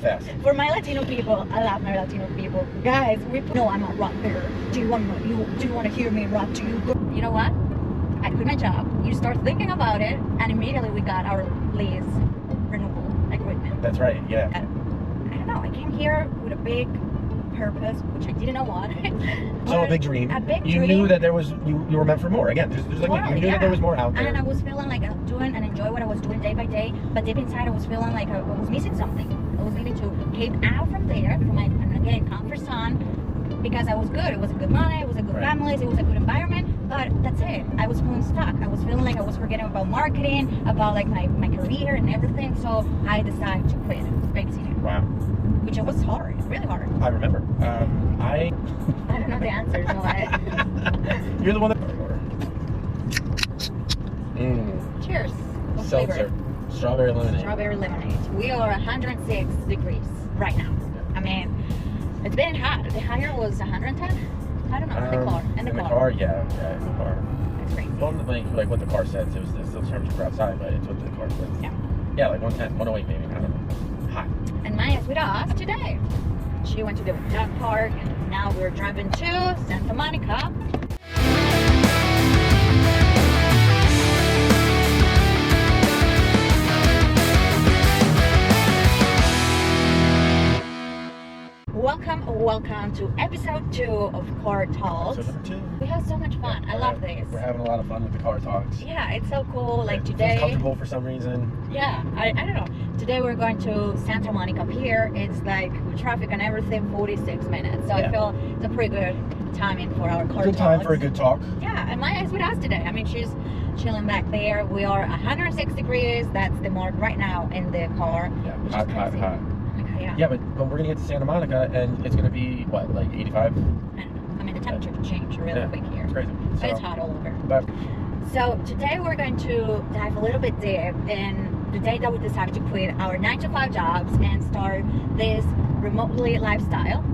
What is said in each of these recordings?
fast. For my Latino people, I love my Latino people. Guys, no, I'm a rapper. Do you want to hear me rap to you? You know what? I quit my job. You start thinking about it, and immediately we got our lease renewal agreement. That's right. Yeah. I don't know. I came here with a big purpose, which I didn't know what. So a big dream. A big you dream. knew that there was you were meant for more. Again, there's like you knew that there was more out there. And I was feeling like I was doing and enjoy what I was doing day by day, but deep inside I was feeling like I was missing something. I was needing to get out from there, from my again comfort zone, because I was good. It was a good money, it was a good family, it was a good environment, but that's it. I was feeling stuck. I was feeling like I was forgetting about marketing, about like my career and everything. So I decided to quit babysitting. Wow. Which it was hard, really hard. I remember. I don't know the answers, no. You're the one that. Cheers. What Seltzer. flavor? Strawberry lemonade. Strawberry lemonade. We are 106 degrees right now. I mean, it's been hot. The higher was 110. I don't know. In the car. In the car, yeah, in the car. That's crazy. Well, like what the car says, it was still temperature for outside, but it's what the car says. Yeah, like 110, 108 maybe. I don't know. Hot. And Maya's with us today. She went to the dog park, and now we're driving to Santa Monica. Welcome to episode 2 of Car Talks. Episode number 2. We had so much fun. I love this. We're having a lot of fun with the car talks. Yeah, it's so cool. Like today. It's comfortable for some reason. Yeah, I don't know. Today we're going to Santa Monica Pier. It's like with traffic and everything, 46 minutes. So I feel it's a pretty good timing for our car talks. Good time for a good talk. Yeah, and Maya is with us today. I mean, she's chilling back there. We are 106 degrees. That's the mark right now in the car. Yeah, hot. Yeah. Yeah, but we're gonna get to Santa Monica and it's gonna be what, like 85? I don't know. I mean, the temperature changed really quick here. It's crazy. But it's hot all over. But so today we're going to dive a little bit deep in the day that we decided to quit our 9-to-5 jobs and start this remotely lifestyle.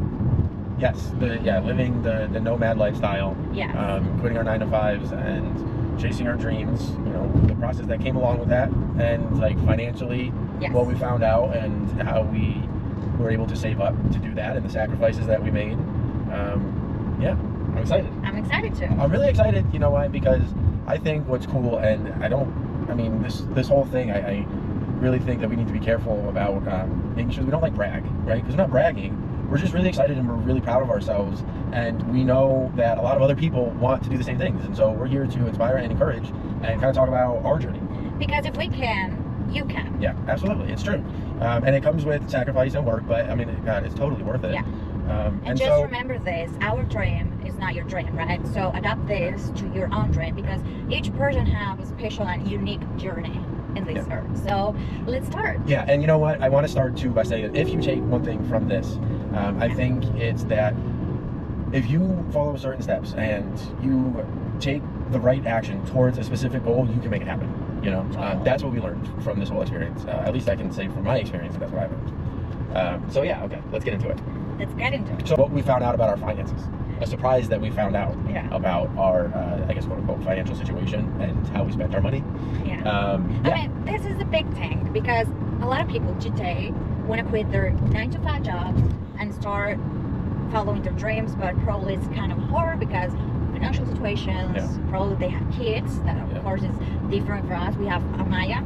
Yes, living the nomad lifestyle. Yeah. Quitting our 9-to-5s and chasing our dreams. You know, the process that came along with that, and like financially, what we found out and how we were able to save up to do that, and the sacrifices that we made. I'm excited. I'm excited too. I'm really excited. You know why? Because I think what's cool, and this whole thing, I really think that we need to be careful about making sure that we don't like brag, right? Because we're not bragging. We're just really excited and we're really proud of ourselves, and we know that a lot of other people want to do the same things, and so we're here to inspire and encourage and kind of talk about our journey. Because if we can, you can. Yeah, absolutely, it's true. And it comes with sacrifice and work, but I mean, God, it's totally worth it. Yeah. And just remember this, our dream is not your dream, right? So adapt this to your own dream, because each person has a special and unique journey in this earth. So let's start. Yeah, and you know what? I want to start too by saying that if you take one thing from this, I think it's that if you follow certain steps and you take the right action towards a specific goal, you can make it happen. You know, that's what we learned from this whole experience. At least I can say from my experience, that's what I learned. So yeah, okay, let's get into it. Let's get into it. So what we found out about our finances, a surprise that we found out about our, I guess, quote unquote, financial situation and how we spent our money. I mean, this is a big thing, because a lot of people today want to quit their 9-to-5 jobs and start following their dreams, but probably it's kind of hard because financial situations, probably they have kids, that of course is different for us. We have Amaya,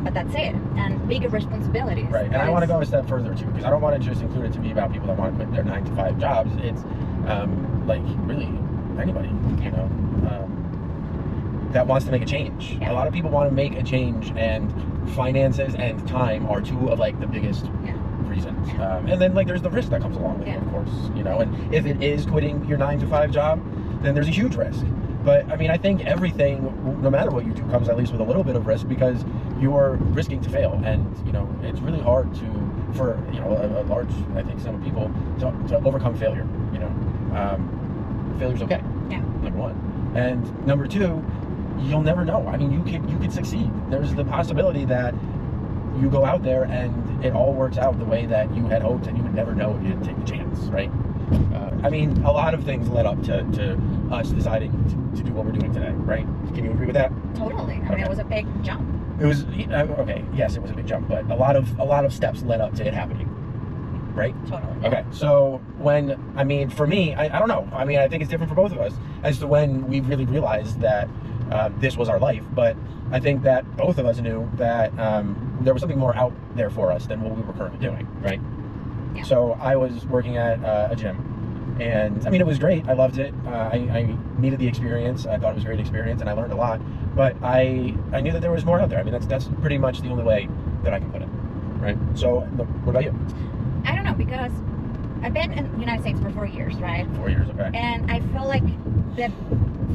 but that's it, and bigger responsibilities. Right, and I want to go a step further too, because I don't want to just include it to be about people that want to quit their 9-to-5 jobs. It's like really anybody, you know, that wants to make a change. A lot of people want to make a change, and finances and time are two of like the biggest reasons. And then like there's the risk that comes along with it, of course, you know, and if it is quitting your 9-to-5 job, then there's a huge risk. But I mean, I think everything, no matter what you do, comes at least with a little bit of risk, because you're risking to fail, and you know it's really hard for you know a large, I think, some people to overcome failure. You know, failure's okay. Yeah. Number one, and number two, you'll never know. I mean, you could succeed. There's the possibility that you go out there and it all works out the way that you had hoped, and you would never know if you didn't take the chance, right? I mean, a lot of things led up to us deciding to do what we're doing today, right? Can you agree with that? Totally. I mean, it was a big jump. It was okay. Yes, it was a big jump, but a lot of steps led up to it happening, right? Totally. Okay, so for me, I don't know. I mean, I think it's different for both of us as to when we really realized that this was our life. But I think that both of us knew that there was something more out there for us than what we were currently doing, right? Yeah. So I was working at a gym. And I mean, it was great. I loved it. I needed the experience. I thought it was a great experience, and I learned a lot. But I knew that there was more out there. I mean, that's pretty much the only way that I can put it, right? So, what about you? I don't know, because I've been in the United States for 4 years, right? 4 years, okay. And I feel like that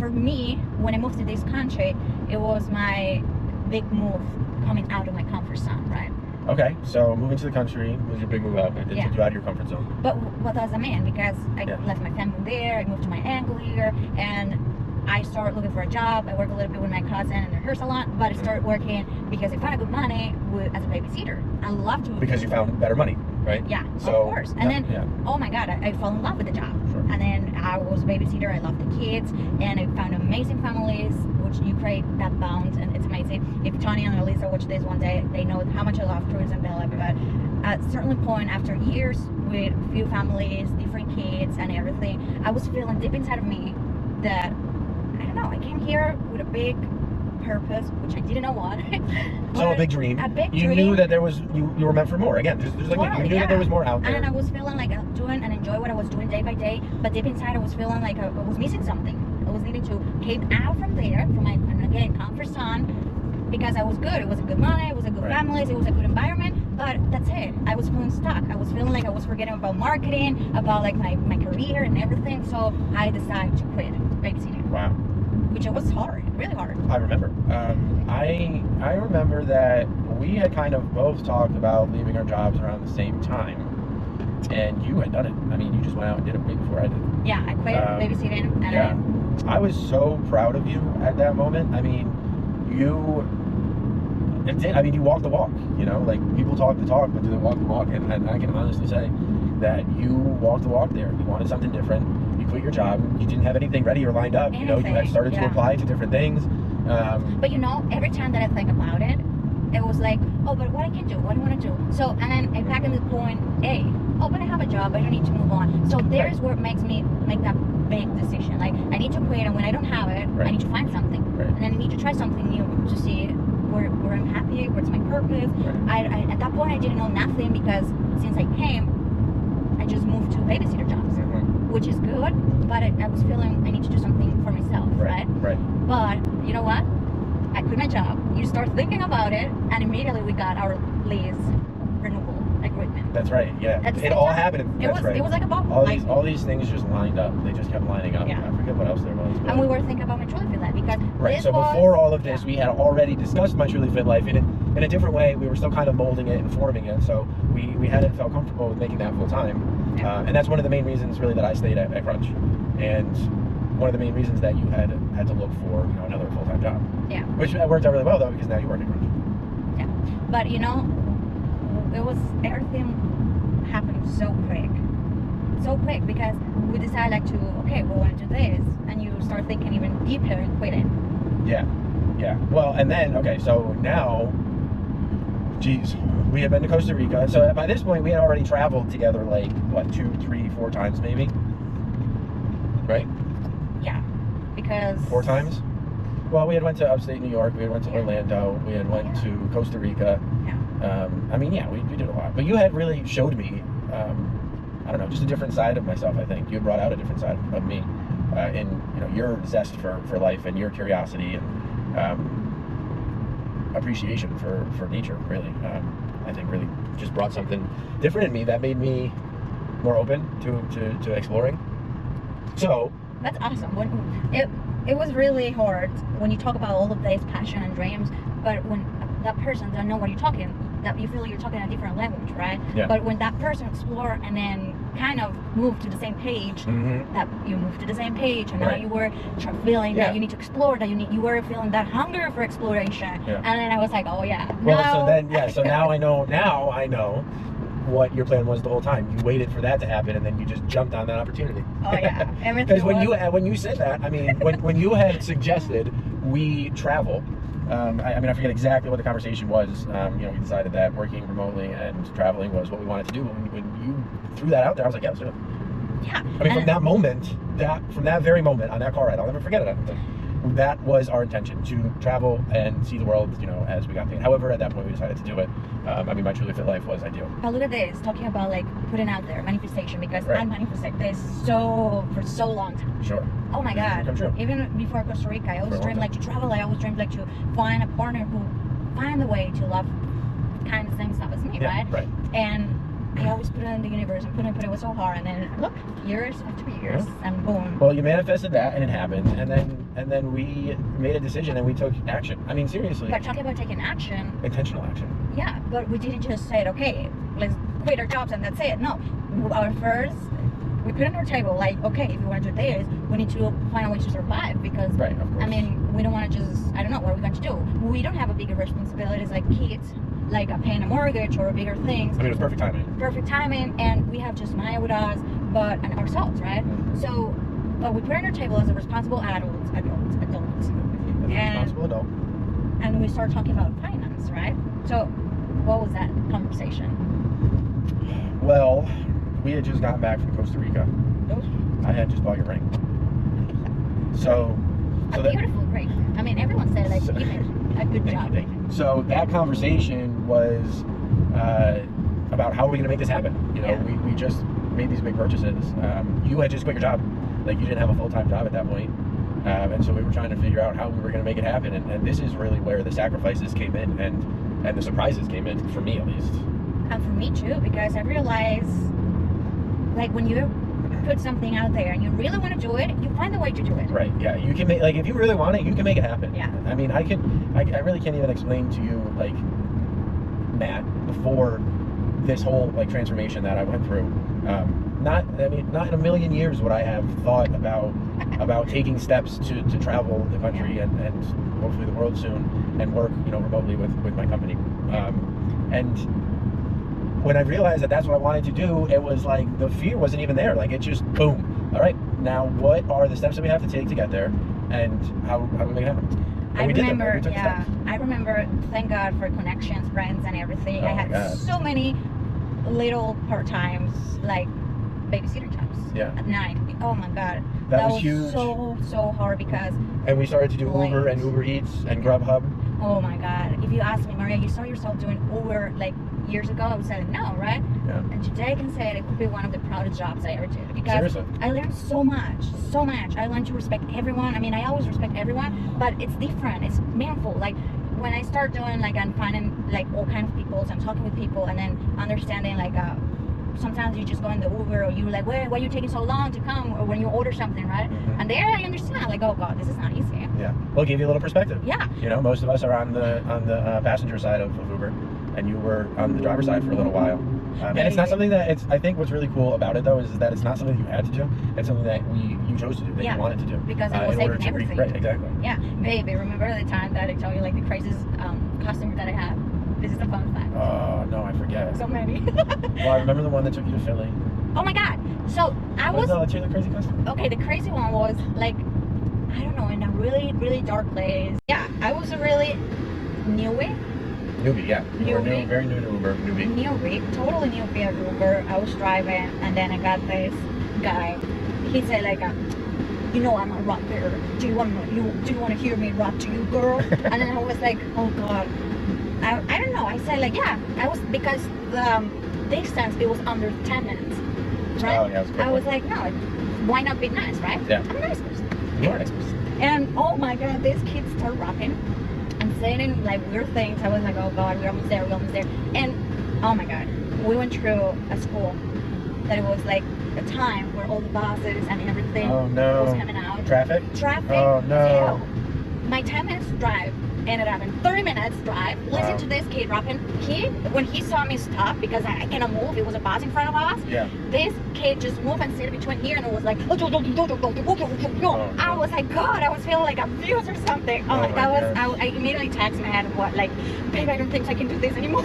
for me, when I moved to this country, it was my big move coming out of my comfort zone, right? Okay, so moving to the country was your big move out. It took you out of your comfort zone. But what as a man, because I left my family there, I moved to my uncle here, and I started looking for a job. I worked a little bit with my cousin in a hair salon, but I started working because I found good money as a babysitter. I love to. Because you found better money, right? Yeah, so, of course. And then, oh my God, I fell in love with the job. Sure. And then I was a babysitter. I loved the kids, and I found amazing families, which you create that bond, and it's amazing. If Tony and Elisa watch this one day, they know how much I love Cruz and Bella. But at a certain point, after years with few families, different kids, and everything, I was feeling deep inside of me that, I don't know, I came here with a big purpose, which I didn't know what. So a big dream. A big you dream. knew that there was, you were meant for more. Again, there's like, you knew that there was more out there. And I was feeling like I'm doing and enjoy what I was doing day by day, but deep inside I was feeling like I was missing something. I was needing to came out from there, from my, again, comfort zone, because I was good. It was a good money, it was a good family, it was a good environment, but that's it. I was feeling stuck. I was feeling like I was forgetting about marketing, about like my career and everything, so I decided to quit babysitting. Wow. Which it was hard, really hard. I remember. I remember that we had kind of both talked about leaving our jobs around the same time, and you had done it. I mean, you just went out and did it way before I did. Yeah, I quit babysitting, and I was so proud of you at that moment. I mean, you walked the walk. You know, like people talk the talk, but do they walk the walk? And I can honestly say that you walked the walk there. You wanted something different. You quit your job. You didn't have anything ready or lined up. You know, you had started to apply to different things. But you know, every time that I think about it, it was like, oh, but what I can do, what do I want to do? So, and then I back in the point, hey, oh, but I have a job, I don't need to move on. So there's where it makes me make that big decision. Like, I need to quit, and when I don't have it, I need to find something. And then I need to try something new to see where I'm happy, where's my purpose. I at that point, I didn't know nothing, because since I came, I just moved to babysitter jobs, which is good, but I was feeling I need to do something for myself, right? But you know what? I quit my job. You start thinking about it, and immediately we got our lease renewal agreement. That's right. Yeah, it all happened. It was like a bubble. All these things just lined up. They just kept lining up. I forget what else there was. And we were thinking about my Truly Fit Life, because so before all of this, we had already discussed my Truly Fit Life in a different way. We were still kind of molding it and forming it. So we hadn't felt comfortable with making that full time. And that's one of the main reasons really that I stayed at Crunch, and one of the main reasons that you had to look for another full-time job. Yeah. Which worked out really well though, because now you work at Crunch. Yeah. But it was, everything happened so quick, because we decided like we want to do this, and you start thinking even deeper and quitting. Yeah. Well, and then so now, geez, we had been to Costa Rica. So by this point, we had already traveled together like what, 2, 3, 4 times maybe, right? Yeah, because 4 times. Well, we had went to upstate New York. We had went to Orlando. We had went to Costa Rica. I mean, we did a lot. But you had really showed me, I don't know, just a different side of myself. I think you had brought out a different side of me, in your zest for life and your curiosity and appreciation for nature. Really, I think really just brought something different in me that made me more open to exploring. So that's awesome. It was really hard when you talk about all of these passion and dreams, but when that person doesn't know what you're talking, that you feel you're talking a different language, right? But when that person explore and then kind of move to the same page, that you moved to the same page, and now you were feeling that you need to explore, that you were feeling that hunger for exploration, and then I was like, oh yeah. Well, so now I know what your plan was the whole time. You waited for that to happen, and then you just jumped on that opportunity. Oh yeah. Because when you said that, I mean, when you had suggested we travel, I mean, I forget exactly what the conversation was. You know, we decided that working remotely and traveling was what we wanted to do. When you threw that out there, I was like, yeah, let's do it. Yeah. I mean, from that moment, from that very moment on that car ride, I'll never forget it. I don't think. That was our intention, to travel and see the world, you know, as we got paid. However, at that point, we decided to do it. I mean, my Truly Fit life was ideal. But look at this, talking about like putting out there, manifestation, because Right. I manifested this for so long time. Sure. Oh my God. Come true. Even before Costa Rica, I always For a long dreamed like to travel. I always dreamed like to find a partner who find a way to love kind of same stuff as me, Yeah, right? right. And I always put it in the universe and put it was so hard, and then look, years after years, and boom. Well, you manifested that, and it happened, and then we made a decision and we took action. I mean, seriously. But talking about taking action, Intentional action. yeah, but we didn't just say, okay, let's quit our jobs and that's it. No, we put it on our table like, okay, if you want to do this, we need to find a way to survive, because Right, of course. I mean, we don't want to just, I don't know, what are we going to do? We don't have a bigger responsibilities like kids, like paying a mortgage or bigger things. I mean, it was perfect timing. Perfect timing, and we have just Maya with us, and ourselves, right? So, but we put it on our table as a responsible adults, As a And- responsible adult. and we start talking about finance, right? So, what was that conversation? Well, we had just gotten back from Costa Rica. I had just bought your ring. So A that- beautiful ring. I mean, everyone said like, So- you did a good job. Thank you. So that conversation was about how are we going to make this happen. You know, Yeah. we just made these big purchases. You had just quit your job. Like, you didn't have a full-time job at that point. And so we were trying to figure out how we were going to make it happen. And this is really where the sacrifices came in and the surprises came in, for me at least. And for me too, because I realize, like, when you put something out there and you really want to do it, you find a way to do it. Right, yeah. You can make, like, if you really want it, you can make it happen. Yeah. I mean, I really can't even explain to you, like, Matt, before this whole, like, transformation that I went through. Not in a million years would I have thought about taking steps to travel the country and hopefully the world soon and work, you know, remotely with my company. And when I realized that that's what I wanted to do, it was like the fear wasn't even there. Like, it just boom. All right, now what are the steps that we have to take to get there, and how do we make it happen? And I we did them. remember, We took the yeah, steps. I remember, thank God for connections, friends, and everything. Oh I my had God. so many little part-times, like babysitter jobs Yeah. at night. Oh my God. That was huge. so hard, because, And we started to do Late. Uber and Uber Eats and Grubhub. oh my God, if you ask me, Maria, you saw yourself doing Uber like years ago, I would say no, right? Yeah. And today I can say it could be one of the proudest jobs I ever did, because Seriously. I learned so much. I learned to respect everyone. I mean, I always respect everyone, but it's different. It's meaningful. Like, when I start doing, like, I'm finding like all kinds of people, so I'm talking with people, and then understanding, like, sometimes you just go in the Uber, or you like, why are you taking so long to come, or when you order something, right? Mhm. And there I understand, like, oh God, this is not easy. Yeah. Well, it gave you a little perspective. Yeah. You know, most of us are on the passenger side of Uber, and you were on the driver's side for a little while. And it's not something that I think what's really cool about it, though, is that it's not something you had to do. It's something that you chose to do, that Yeah. you wanted to do. Because I was in order saving to everything. Right, exactly. Yeah, baby, remember the time that I told you, like, the craziest customer that I had? This is a fun fact. Oh, no, I forget. So many. Well, I remember the one that took you to Philly. Oh my God. So I was, No, that's the crazy customer. okay, the crazy one was, like, I don't know, in a really, really dark place. Yeah, I was a really newbie, Newbie, yeah. You were Newbie. very new to Uber, newbie. totally newbie at Uber. I was driving, and then I got this guy. He said, like, you know, I'm a rapper. Do you want to hear me rap to you, girl? And then I was like, oh God. I don't know. I said, like, yeah. I was, because the distance, it was under 10 minutes. Right? Oh, yeah, it was a quick I was one. like, no, why not be nice, right? Yeah. I'm a nice person. You are an expert. And oh my God, these kids start rapping and saying like weird things. I was like, oh God, we're almost there. And oh my God, we went through a school that it was like a time where all the buses and everything Oh, no. was coming out. Traffic? Traffic. Oh, no. Hell. My 10 minutes drive ended up in 30 minutes drive. Listen Wow. to this kid rapping. When he saw me stop, because I cannot move, it was a bus in front of us. Yeah. This kid just moved and stayed between here, and it was like, I was like, God, I was feeling like abused or something. Oh, Oh my, my that was, gosh. I immediately texted my head, what, like, babe, I don't think I can do this anymore.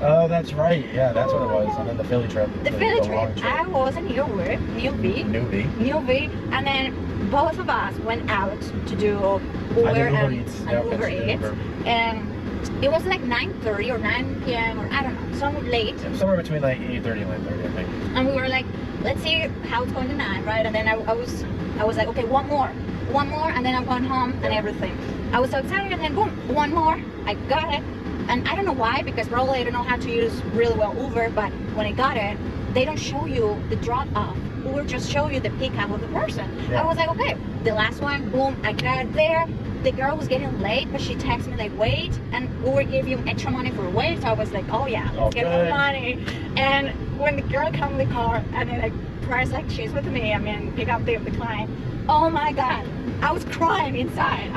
Oh, that's right. Yeah, that's what it was. And then the Philly trip. The Philly long trip, I was a newbie, Newbie. and then both of us went out to do Uber I did Uber and, Eats. and Yep, Uber and she did Eats, Uber. and it was like 9:30 or 9 p.m. or I don't know, somewhere late. Yeah, somewhere between like 8:30 and 9:30, I think. And we were like, let's see how it's going tonight, right? And then I was like, okay, one more, and then I'm going home and everything. I was so excited, and then boom, one more, I got it. And I don't know why, because probably I don't know how to use really well Uber, but when I got it, they don't show you the drop off. Uber just show you the pickup of the person. Yeah. I was like, okay, the last one, boom, I got it there. The girl was getting late, but she texted me like, wait, and Uber gave you extra money for wait. So I was like, oh yeah, let's get more money. And when the girl come in the car and then like press like she's with me, I mean, pick up the client. Oh my God, I was crying inside.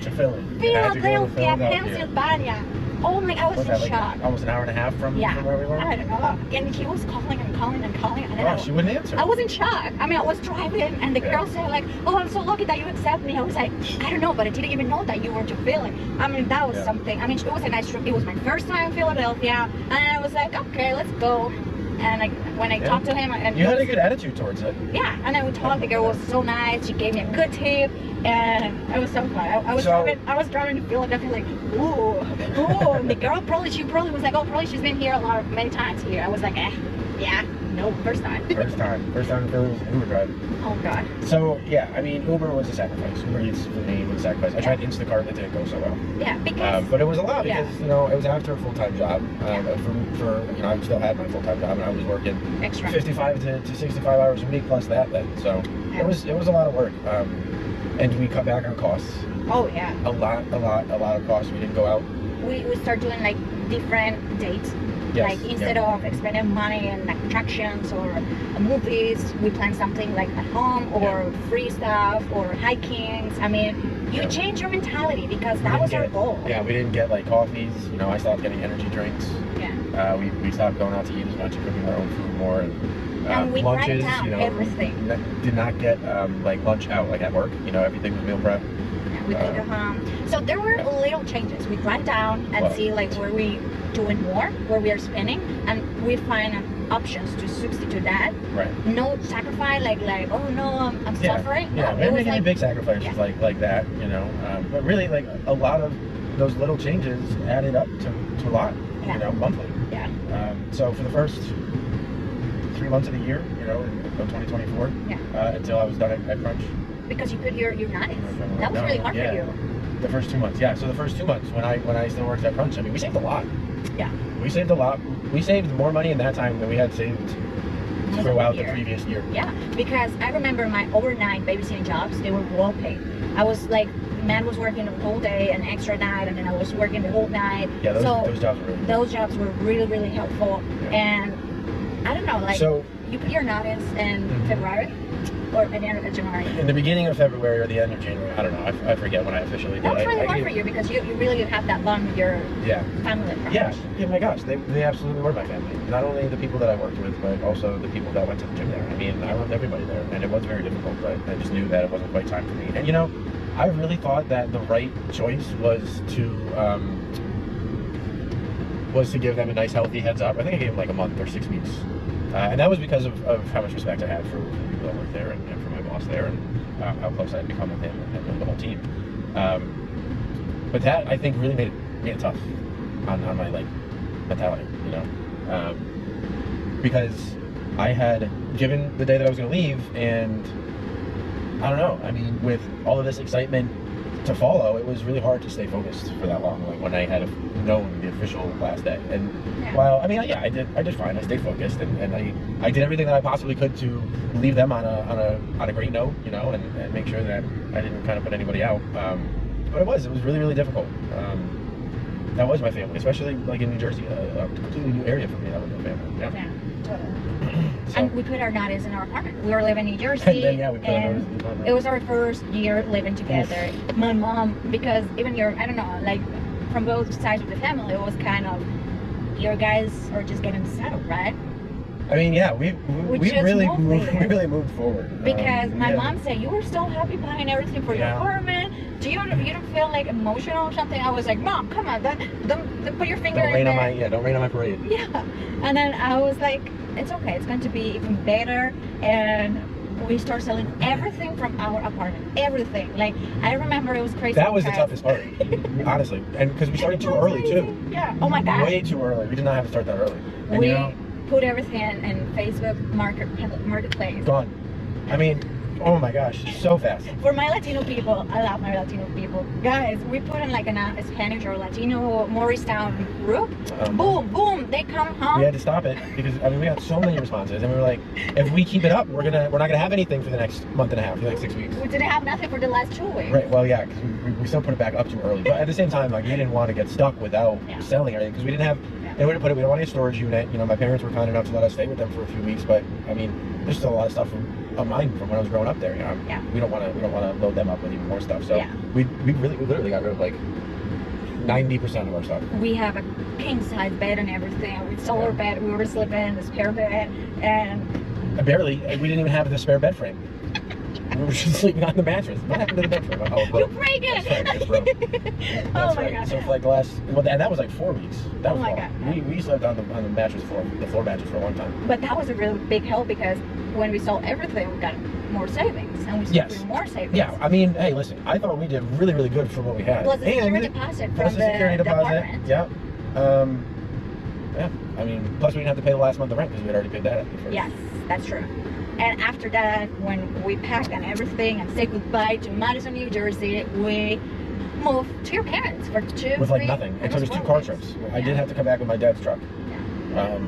To Philly. You had to go to Philadelphia, Pennsylvania. Oh my, I was in that, like, shock. almost an hour and a half from where we were? I don't know. And he was calling and calling and calling. And then She wouldn't answer. I was in shock. I mean, I was driving, and the girl said like, "Oh, I'm so lucky that you accept me." I was like, "I don't know, but I didn't even know that you were to Philly." I mean, that was something. I mean, it was a nice trip. It was my first time in Philadelphia, and I was like, "Okay, let's go." And when I talked to him, and you had a good attitude towards it. Yeah, and then we talked. The girl was so nice. She gave me a good tip, and it was so fun. I was driving to Philadelphia like, ooh. And the girl she probably was like, oh, probably she's been here many times here. I was like, yeah, no, first time. First time in Philly was Uber drive. Oh God. So yeah, I mean, Uber was a sacrifice. Uber Eats for me was a sacrifice. I tried Instacart, and it didn't go so well. Yeah, because. But it was a lot because it was after a full-time job. For I still had my full-time job, and I was working extra 55 to 65 hours a week plus that. Then it was a lot of work. And we cut back on costs. Oh yeah. A lot of costs. We didn't go out. We start doing like different dates. Yes, like instead of spending money in like attractions or movies, we plan something like at home or free stuff or hikings. I mean, you change your mentality because that was our goal. Yeah, we didn't get like coffees. I stopped getting energy drinks. Yeah. We stopped going out to eat as much and cooking our own food more. And we lunches, down everything. Did not get like lunch out like at work. Everything was meal prep. We take it home. So there were little changes. We grind down and see like where we doing more, where we are spending, and we find options to substitute that. Right. No sacrifice like oh no, I'm suffering. Yeah, No, we didn't make any big sacrifices like that. But really like a lot of those little changes added up to a lot. Monthly. Yeah. So for the first 3 months of the year, in 2024, until I was done at Crunch. Because you could hear your nights. That was really hard for you. The first 2 months, So the first 2 months when I still worked at Crunch, I mean, we saved a lot. Yeah. We saved a lot. We saved more money in that time than we had saved throughout the previous year. Yeah, because I remember my overnight babysitting jobs, they were well paid. I was like, man was working the whole day, an extra night, and then I was working the whole night. Yeah, those jobs were really good. Those jobs were really, really helpful. Yeah. And I don't know, like, so, you put your notice in February? Or at the end of January? In the beginning of February or the end of January. I don't know. I forget when I officially did. That was really hard for you because you really have that bond with your family. Yeah, my gosh. They absolutely were my family. Not only the people that I worked with, but also the people that went to the gym there. I mean, I loved everybody there. And it was very difficult, but I just knew that it wasn't quite time for me. And I really thought that the right choice was to give them a nice healthy heads up. I think I gave them like a month or 6 weeks. And that was because of how much respect I had for the people that worked there and for my boss there and how close I had become with him and the whole team. But that, I think, really made it tough on my like mentality, because I had given the day that I was going to leave, and I don't know. I mean, with all of this excitement to follow, it was really hard to stay focused for that long. Like when I had known the official last day, and while I mean, I did fine. I stayed focused, and I did everything that I possibly could to leave them on a great note, and make sure that I didn't kind of put anybody out. But it was really, really difficult. That was my family, especially like in New Jersey, a completely new area for me. That was my family. Yeah, totally. So. And we put our notice in our apartment. We were living in New Jersey. And then, we put our notice in the apartment. It was our first year living together. My mom, because even I don't know, like from both sides of the family, it was kind of, your guys are just getting settled, right? I mean, yeah, we really moved forward. Because my mom said, you were so happy buying everything for your apartment. You don't feel like emotional or something? I was like, Mom, come on, don't put your finger in there. Don't rain on my parade. Yeah. And then I was like, it's okay, it's going to be even better. And we start selling everything from our apartment. Everything. Like, I remember it was crazy. That was the because- toughest part, honestly. And because we started too early, too. Yeah. Oh my God. Way too early. We did not have to start that early. And We you know, put everything in Facebook marketplace. gone. I mean, oh my gosh, so fast. For my Latino people, I love my Latino people. Guys, we put in like a Spanish or Latino Morristown group. Boom, boom, they come home. We had to stop it because I mean we got so many responses, and we were like, if we keep it up, we're not gonna have anything for the next month and a half, like 6 weeks. We didn't have nothing for the last 2 weeks. Right. Well, yeah, because we still put it back up too early, but at the same time, like we didn't want to get stuck without selling everything because we didn't have. They would have put it. We don't want a storage unit. You know, my parents were kind enough to let us stay with them for a few weeks, but I mean, there's still a lot of stuff of mine from when I was growing up there. You know, we don't want to load them up with even more stuff. So we literally got rid of like 90% of our stuff. We have a king size bed and everything. We sold our bed. We were sleeping in the spare bed, and barely. We didn't even have the spare bed frame. We were just sleeping on the mattress. What happened to the bed frame? Oh, you break it! That's right, it broke. Oh my God. So for like the last, and that was like 4 weeks. That was my long. God. We slept on the mattress floor, the floor mattress for a long time. But that was a really big help because when we sold everything, we got more savings, and we started doing more savings. Yeah, I mean, hey, listen, I thought we did really, really good for what we had. Plus the security deposit plus from the security deposit. apartment. Yeah. Yeah. I mean, plus we didn't have to pay the last month of rent because we had already paid that before. Yes, that's true. And after that, when we packed and everything and said goodbye to Madison, New Jersey, we moved to your parents for 2 With like three, nothing. It took us 2 4 car weeks. trips. I did have to come back with my dad's truck.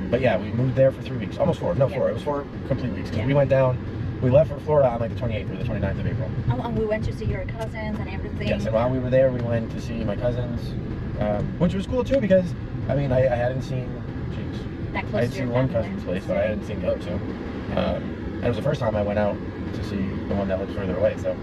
But yeah, we moved there for 3 weeks. Almost 4. No, 4. It was 4 complete weeks. Because we went down, we left for Florida on like the 28th or the 29th of April. Oh, and we went to see your cousins and everything. Yes, and while we were there, we went to see my cousins, which was cool too because, I mean, I hadn't seen, That close I had to your seen one family. cousin's place, but I hadn't seen the other two. And it was the first time I went out to see the one that lives further away, so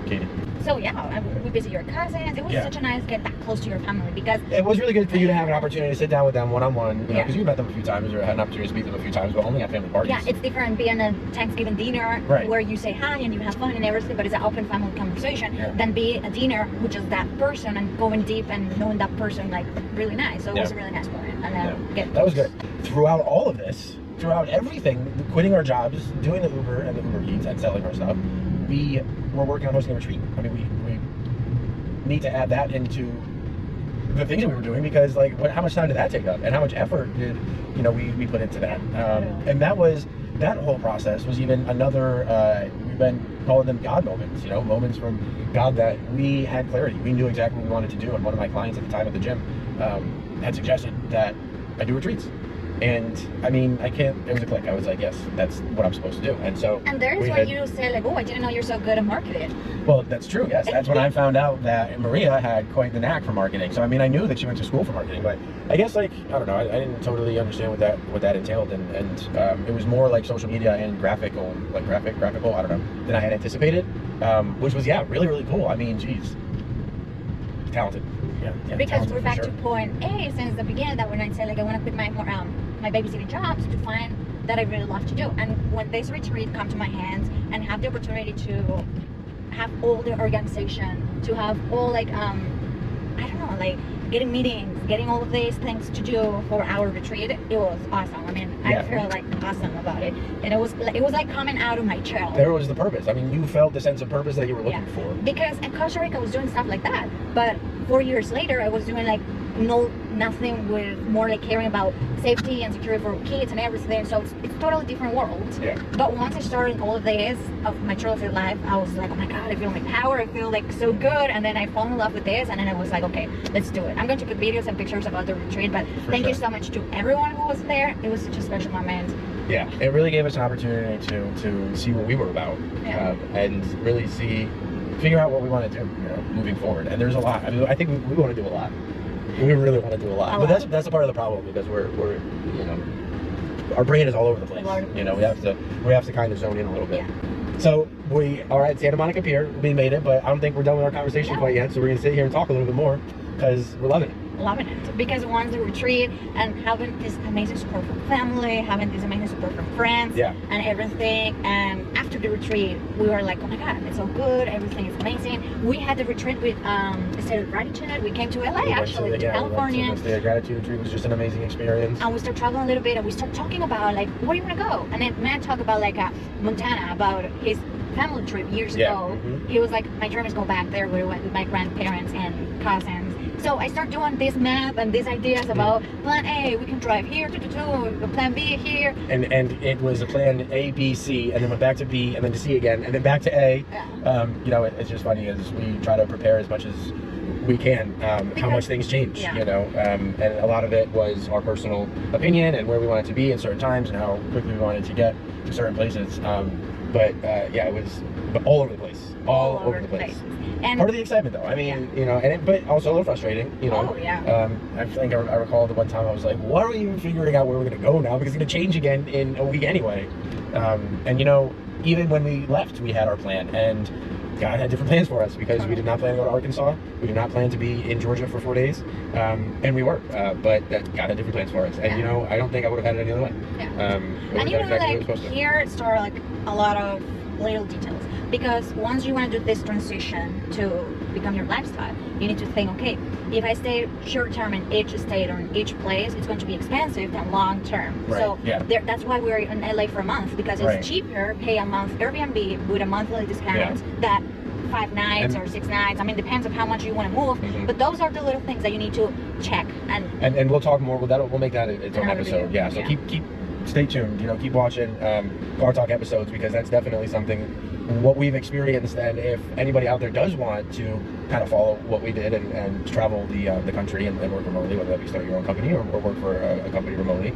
Katie. So yeah, we visit your cousins. It was such a nice get that close to your family because it was really good for you to have an opportunity to sit down with them one-on-one, you know, because you met them a few times or had an opportunity to meet them a few times, but only at family parties. Yeah, it's different being a Thanksgiving dinner where you say hi and you have fun and everything, but it's an open family conversation than be a dinner with just that person and going deep and knowing that person like really nice. So it was a really nice moment. And then that was good. Throughout all of this, throughout everything, quitting our jobs, doing the Uber and the Uber Eats and selling our stuff, we were working on hosting a retreat. I mean, we need to add that into the things that we were doing because, like, how much time did that take up, and how much effort did we put into that? And that whole process was even another. We've been calling them God moments. Moments from God that we had clarity. We knew exactly what we wanted to do. And one of my clients at the time at the gym had suggested that I do retreats. And I mean, it was a click. I was like, yes, that's what I'm supposed to do. And so. And there's why you say like, oh, I didn't know you're so good at marketing. Well, that's true. Yes, that's when I found out that Maria had quite the knack for marketing. So I mean, I knew that she went to school for marketing, but I guess I don't know. I didn't totally understand what that entailed, and it was more like social media and graphical. I don't know, than I had anticipated, which was really, really cool. I mean, geez, talented. Yeah, because we're back to point A since the beginning that when I said like I want to quit my babysitting jobs to find that I really love to do. And when this retreat come to my hands and have the opportunity to have all the organization, to have all like I don't know, like getting meetings, getting all of these things to do for our retreat, it was awesome. I mean, I feel like awesome about it, and it was like coming out of my shell. There was the purpose. I mean, you felt the sense of purpose that you were looking for. Because in Costa Rica I was doing stuff like that, but 4 years later I was doing like nothing with more like caring about safety and security for kids and everything. So it's totally different world. Yeah. But once I started all of this of my childhood life, I was like, oh my god, I feel my power. I feel like so good. And then I fell in love with this, and then I was like, okay, let's do it. I'm going to put videos and pictures about the retreat, but thank you so much to everyone who was there. It was such a special moment. Yeah, it really gave us an opportunity to see what we were about, and really figure out what we want to do, moving forward. And there's a lot. I mean, I think we want to do a lot. We really want to do a lot. But that's a part of the problem because we're our brain is all over the place. We have to kind of zone in a little bit. Yeah. So we are at Santa Monica Pier. We made it, but I don't think we're done with our conversation quite yet. So we're gonna sit here and talk a little bit more because we're loving it. loving it, because once the retreat and having this amazing support from family, having this amazing support from friends, and everything, and after the retreat, we were like, oh my God, it's so good, everything is amazing. We had the retreat with State of Gratitude. We came to LA, actually, to California. The State of Gratitude retreat was just an amazing experience. And we started traveling a little bit, and we started talking about like, where do you want to go? And then Matt talked about like Montana, about his family trip years ago. He was like, my dream is go back there with my grandparents and cousins. So I start doing this map and these ideas about plan A, we can drive here, plan B here. And it was a plan A, B, C, and then went back to B, and then to C again, and then back to A. You know, it's just funny as we try to prepare as much as we can, how much things change, you know, and a lot of it was our personal opinion and where we wanted to be at certain times and how quickly we wanted to get to certain places. But yeah, it was all over the place, all over the place. And part of the excitement, though. I mean, you know, but also a little frustrating, you know. I think I recall the one time I was like, why are we even figuring out where we're going to go now? Because it's going to change again in a week anyway. And, you know, even when we left, we had our plan. And God had different plans for us, because we did not plan to go to Arkansas. We did not plan to be in Georgia for 4 days. And we were. But God had different plans for us. And, you know, I don't think I would have had it any other way. And you know, like, here start like a lot of little details. Because once you want to do this transition to become your lifestyle, you need to think, okay, if I stay short term in each state or in each place, it's going to be expensive than long term. So that's why we're in LA for a month, because it's cheaper, pay a month Airbnb with a monthly discount that 5 nights or 6 nights. I mean, depends on how much you want to move. But those are the little things that you need to check. And we'll talk more. We'll make that its own episode. So keep stay tuned. You know, keep watching Car Talk episodes, because that's definitely something what we've experienced. And if anybody out there does want to kind of follow what we did and travel the country and work remotely, whether that be start your own company or work for a company remotely,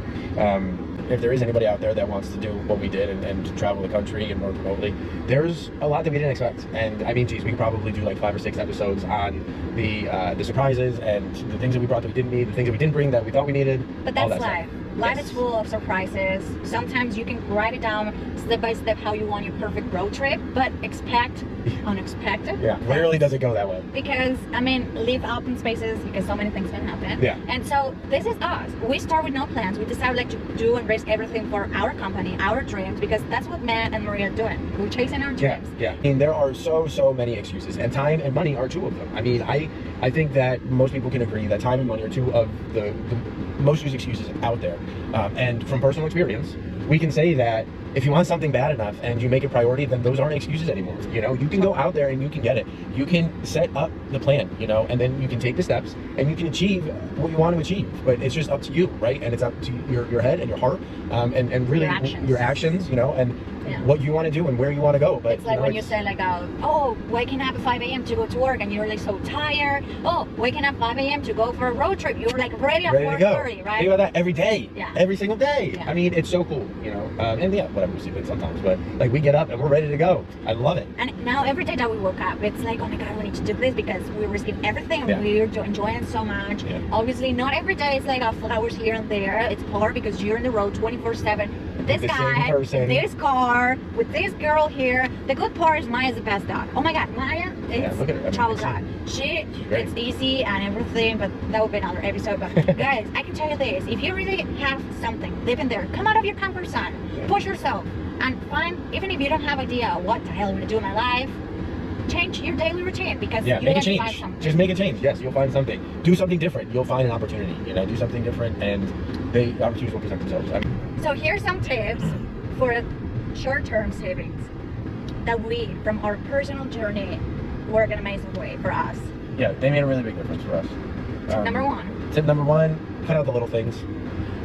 if there is anybody out there that wants to do what we did and travel the country and work remotely, there's a lot that we didn't expect. And I mean, geez, we could probably do like 5 or 6 episodes on the surprises and the things that we brought that we didn't need, the things that we didn't bring that we thought we needed. But that's life. Life is full of surprises. Sometimes you can write it down step by step how you want your perfect road trip, but expect unexpected. Rarely does it go that way. Because, I mean, live open spaces, because so many things can happen. And so this is us. We start with no plans. We decide like to do and risk everything for our company, our dreams, because that's what Matt and Maria are doing. We're chasing our dreams. I mean, there are so many excuses, and time and money are 2 of them. I mean, I think that most people can agree that time and money are 2 of the most used excuses out there. And from personal experience, we can say that if you want something bad enough and you make it priority, then those aren't excuses anymore. You know, you can go out there and you can get it. You can set up the plan, you know, and then you can take the steps and you can achieve what you want to achieve. But it's just up to you, right? And it's up to your head and your heart, and really your actions, you know, and what you want to do and where you want to go. But it's like, you know, when you say like, oh, waking up at 5 a.m. to go to work, and you're like so tired. Oh, waking up 5 a.m. to go for a road trip. You're like ready at 4:30, right? Think about that every day, every single day. I mean, it's so cool, you know. And whatever, we sleep in sometimes, but like we get up and we're ready to go. I love it. And now every day that we woke up, it's like, oh my God, we need to do this, because we're risking everything. We're enjoying it so much. Obviously, not every day is like flowers here and there. It's hard because you're on the road 24/7. This guy, this car, with this girl here. The good part is Maya's the best dog. Oh my God, Maya is a travel dog. It's easy and everything, but that would be another episode. But guys, I can tell you this: if you really have something, live in there. Come out of your comfort zone, push yourself, and find. Even if you don't have idea what the hell I'm gonna do in my life, change your daily routine, because you're make a change. Find something. Just make a change. Yes, you'll find something. Do something different. You'll find an opportunity. You know, do something different, and the opportunities will present themselves. So here's some tips for short-term savings that we, from our personal journey, work an amazing way for us. Yeah, they made a really big difference for us. Tip number 1. Tip number 1: cut out the little things.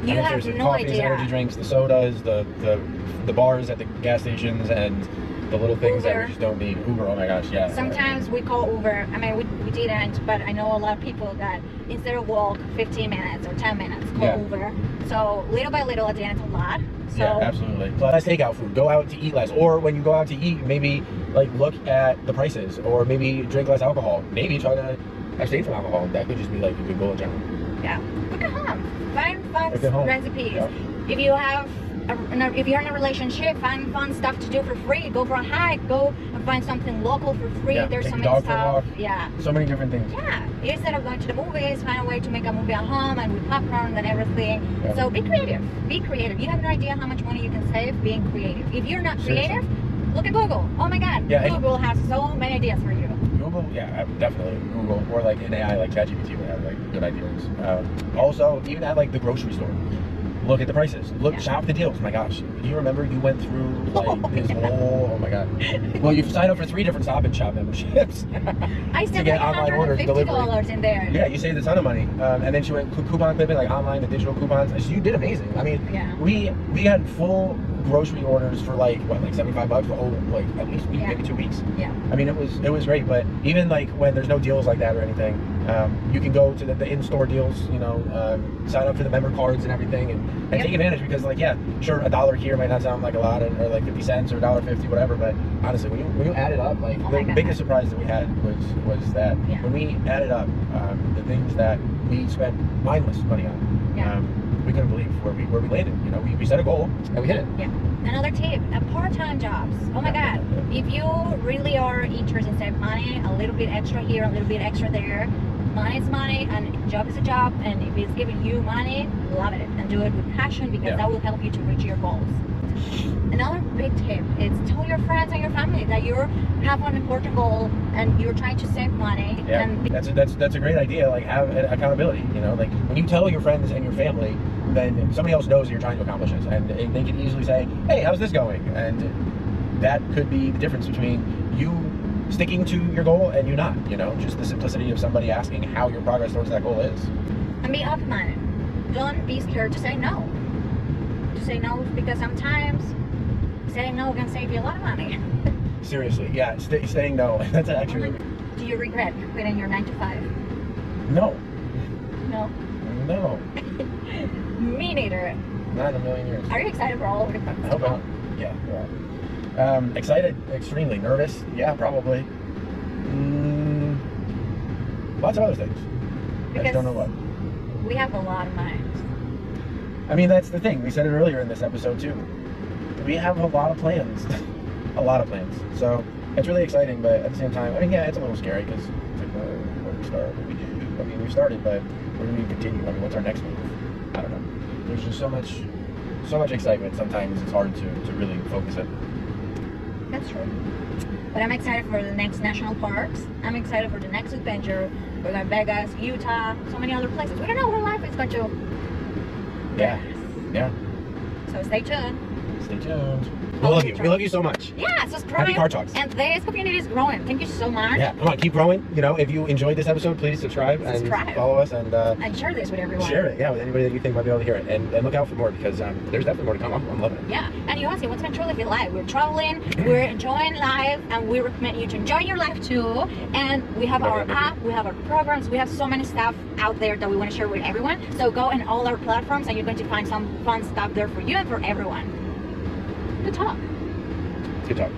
You have no coffees, idea. Energy drinks, the sodas, the bars at the gas stations, and the little things that we just don't need. Uber, oh my gosh, Sometimes we call Uber. I mean, we didn't, but I know a lot of people that instead of walk 15 minutes or 10 minutes, call Uber. So little by little, at the end, it's a lot. So absolutely. Less takeout food. Go out to eat less. Or when you go out to eat, maybe like look at the prices, or maybe drink less alcohol. Maybe try to abstain from alcohol. That could just be like a good goal in general. Look at home. Find fun recipes. If you have if you're in a relationship, find fun stuff to do for free. Go for a hike. Go and find something local for free. Yeah, There's take so your many dog for a stuff. walk. Yeah. So many different things. Yeah. Instead of going to the movies, find a way to make a movie at home and with popcorn and everything. Yeah. So be creative. Be creative. You have no idea how much money you can save being creative. If you're not Seriously. creative, look at Google. Oh my God. Yeah, Google has so many ideas for you. Google, yeah, definitely Google, or like an AI like ChatGPT would have like good ideas. Also, even at like the grocery store, look at the prices. Look, Yeah. shop the deals. My gosh, do you remember you went through like this whole? Oh my God. Well, you've signed up for 3 different Stop and Shop memberships. I To saved get like online orders delivered. $150 in there. Yeah, you saved a ton of money, and then she went coupon clipping, like online, the digital coupons. So you did amazing. I mean, Yeah. we had full grocery orders for like what, like $75 for like at least a week, Yeah. maybe 2 weeks. Yeah. I mean, it was great. But even like when there's no deals like that or anything, you can go to the in-store deals. You know, sign up for the member cards and everything, and Yep. take advantage because like yeah, sure, $1 here might not sound like a lot, or like 50 cents or $1.50, whatever. But honestly, when you add it up, like Oh my the God. biggest surprise that we had was that Yeah. when we added up the things that we spent mindless money on, Yeah. we couldn't believe where we landed. You know, we set a goal and we hit it. Yeah. Another tip, part-time jobs. Oh my God. If you really are interested in saving money, a little bit extra here, a little bit extra there, money is money and job is a job, and if it's giving you money, love it and do it with passion because Yeah. that will help you to reach your goals. Another big tip is tell your friends and your family that you have an important goal and you're trying to save money. Yeah, And that's a great idea. Like have accountability. You know, like when you tell your friends and your family, then somebody else knows that you're trying to accomplish this, and they can easily say, "Hey, how's this going?" And that could be the difference between you sticking to your goal and you not. You know, just the simplicity of somebody asking how your progress towards that goal is. and be open-minded. Don't be scared to say no. To say no because sometimes saying no can save you a lot of money. Seriously, yeah, saying no. That's actually Do you regret quitting your 9 to 5? no, No. no, Me neither. not in a million years. Are you excited for all of the I hope not. Yeah. Excited, extremely nervous. Yeah, probably. Lots of other things. I just don't know what. We have a lot of minds. I mean, that's the thing. We said it earlier in this episode too. We have a lot of plans. A lot of plans. So it's really exciting, but at the same time, I mean, yeah, it's a little scary because where do we start? What do we do? I mean, we started, but where do we continue? I mean, what's our next move? I don't know. There's just so much excitement. Sometimes it's hard to really focus it. That's true. But I'm excited for the next national parks. I'm excited for the next adventure. We're going to Vegas, Utah, so many other places. We don't know where life is going to. Yeah. Yeah. So stay tuned. Stay tuned. We love you. We love you so much. Yeah, subscribe. Happy Car Talks. And this community is growing. Thank you so much. Yeah, come on, keep growing. You know, if you enjoyed this episode, please subscribe and follow us and And share this with everyone. share it. Yeah, with anybody that you think might be able to hear it. And look out for more because there's definitely more to come. I'm loving it. Yeah, and you ask me, what's my truly feel like? We're traveling, we're enjoying life, and we recommend you to enjoy your life too. And we have our app, we have our programs, we have so many stuff out there that we want to share with everyone. So go in all our platforms and you're going to find some fun stuff there for you and for everyone. Good talk. Good talk.